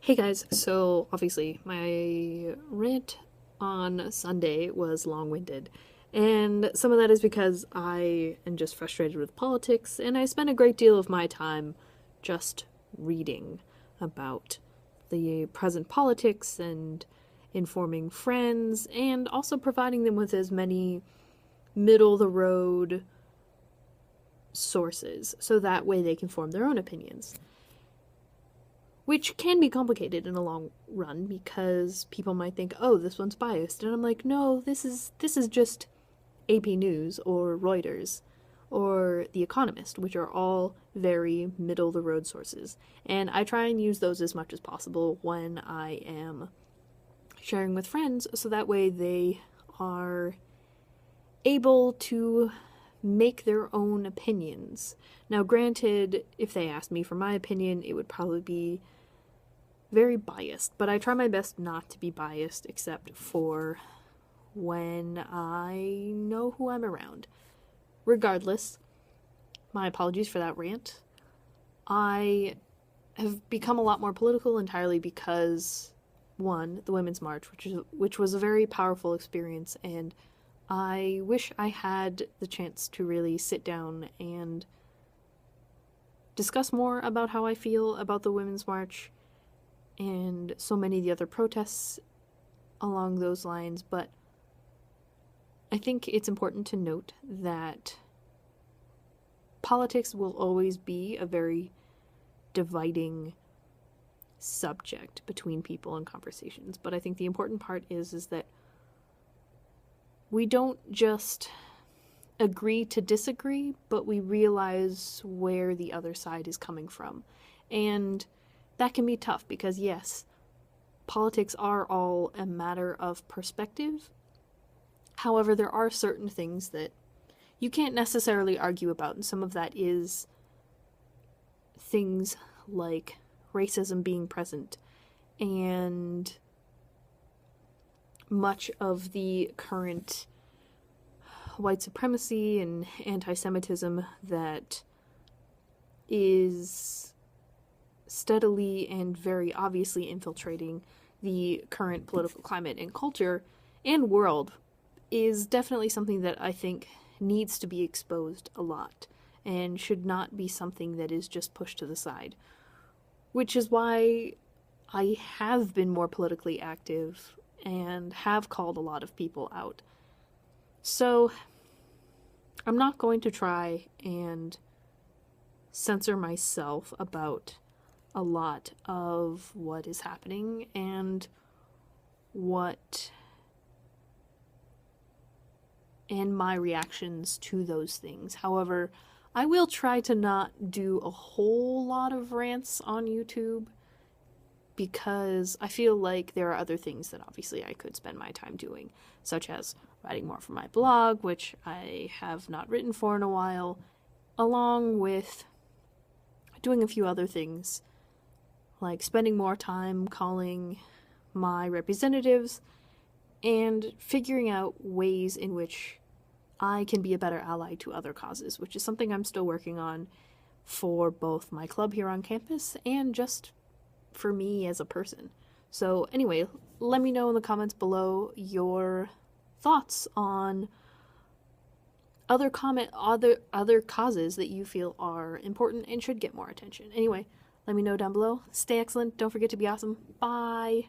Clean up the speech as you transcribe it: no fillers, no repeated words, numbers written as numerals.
Hey guys, so obviously my rant on Sunday was long-winded, and some of that is because I am just frustrated with politics, and I spend a great deal of my time just reading about the present politics and informing friends, and also providing them with as many middle-of-the-road sources, so that way they can form their own opinions. Which can be complicated in the long run because people might think, "Oh, this one's biased," and I'm like, "No, this is just AP News or Reuters or The Economist, which are all very middle of the road sources." And I try and use those as much as possible when I am sharing with friends, so that way they are able to make their own opinions. Now, granted, if they asked me for my opinion, it would probably be very biased, but I try my best not to be biased except for when I know who I'm around. Regardless, my apologies for that rant. I have become a lot more political entirely because, one, the Women's March, which was a very powerful experience, and I wish I had the chance to really sit down and discuss more about how I feel about the Women's March and so many of the other protests along those lines, but I think it's important to note that politics will always be a very dividing subject between people and conversations, but I think the important part is that we don't just agree to disagree, but we realize where the other side is coming from. And that can be tough because, yes, politics are all a matter of perspective. However, there are certain things that you can't necessarily argue about, and some of that is things like racism being present and much of the current white supremacy and anti-Semitism that is steadily and very obviously infiltrating the current political climate and culture and world is definitely something that I think needs to be exposed a lot and should not be something that is just pushed to the side. Which is why I have been more politically active and have called a lot of people out. So I'm not going to try and censor myself about a lot of what is happening and my reactions to those things. However, I will try to not do a whole lot of rants on YouTube because I feel like there are other things that obviously I could spend my time doing, such as writing more for my blog, which I have not written for in a while, along with doing a few other things, like spending more time calling my representatives and figuring out ways in which I can be a better ally to other causes, which is something I'm still working on for both my club here on campus and just for me as a person. So anyway, let me know in the comments below your thoughts on other causes that you feel are important and should get more attention. Anyway, let me know down below. Stay excellent. Don't forget to be awesome. Bye.